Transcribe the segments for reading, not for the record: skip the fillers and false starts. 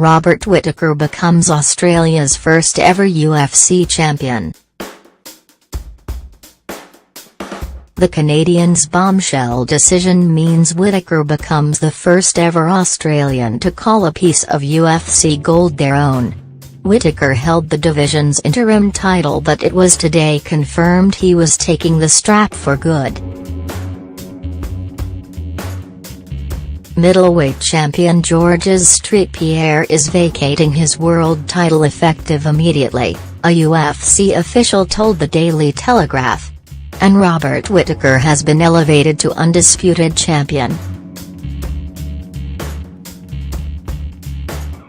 Robert Whittaker becomes Australia's first ever UFC champion. The Canadian's bombshell decision means Whittaker becomes the first ever Australian to call a piece of UFC gold their own. Whittaker held the division's interim title, but it was today confirmed he was taking the strap for good. Middleweight champion Georges St-Pierre is vacating his world title effective immediately, a UFC official told the Daily Telegraph. And Robert Whittaker has been elevated to undisputed champion.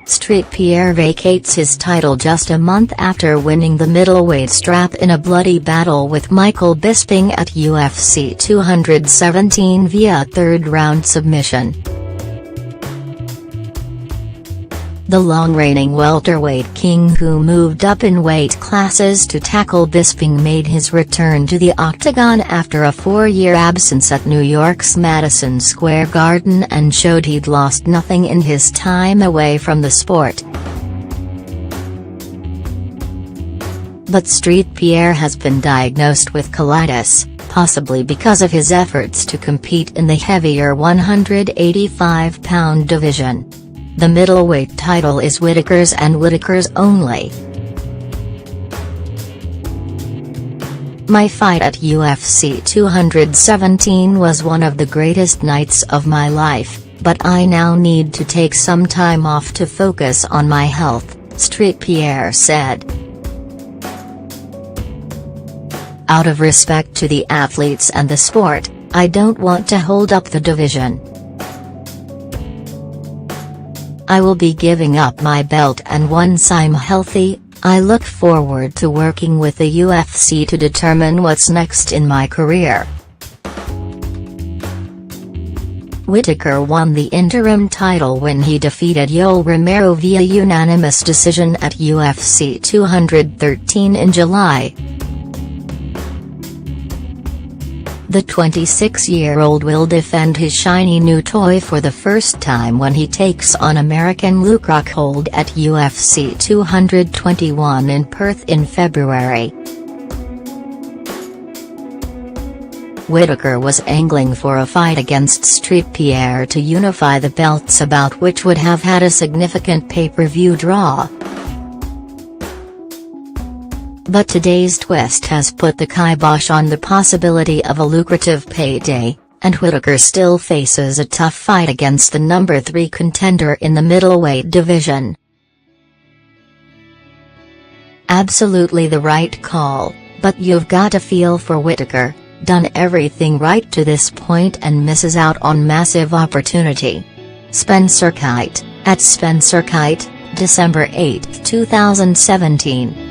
St-Pierre vacates his title just a month after winning the middleweight strap in a bloody battle with Michael Bisping at UFC 217 via third-round submission. The long-reigning welterweight king, who moved up in weight classes to tackle Bisping, made his return to the octagon after a 4-year absence at New York's Madison Square Garden and showed he'd lost nothing in his time away from the sport. But St-Pierre has been diagnosed with colitis, possibly because of his efforts to compete in the heavier 185-pound division. The middleweight title is Whittaker's and Whittaker's only. My fight at UFC 217 was one of the greatest nights of my life, but I now need to take some time off to focus on my health, St-Pierre said. Out of respect to the athletes and the sport, I don't want to hold up the division. I will be giving up my belt, and once I'm healthy, I look forward to working with the UFC to determine what's next in my career. Whittaker won the interim title when he defeated Yoel Romero via unanimous decision at UFC 213 in July. The 26-year-old will defend his shiny new toy for the first time when he takes on American Luke Rockhold at UFC 221 in Perth in February. Whittaker was angling for a fight against St-Pierre to unify the belts, about which would have had a significant pay-per-view draw. But today's twist has put the kibosh on the possibility of a lucrative payday, and Whittaker still faces a tough fight against the number 3 contender in the middleweight division. Absolutely the right call, but you've got to feel for Whittaker, done everything right to this point and misses out on massive opportunity. Spencer Kite, at Spencer Kite, December 8, 2017.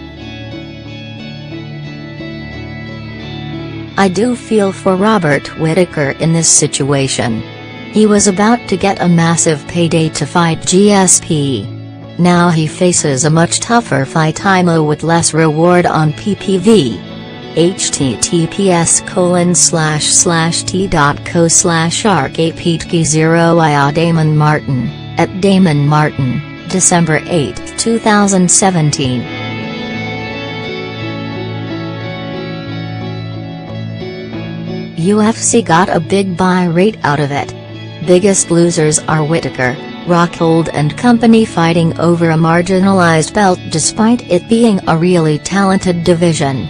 I do feel for Robert Whittaker in this situation. He was about to get a massive payday to fight GSP. Now he faces a much tougher fight with less reward on PPV. https://t.co/arcapetki0 Damon Martin, at Damon Martin, December 8, 2017. UFC got a big buy rate out of it. Biggest losers are Whittaker, Rockhold and company, fighting over a marginalized belt despite it being a really talented division.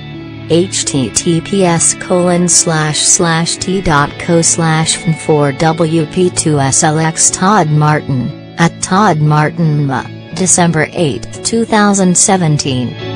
https://t.co/f4wp2slx Todd Martin, at Todd Martin, December 8, 2017.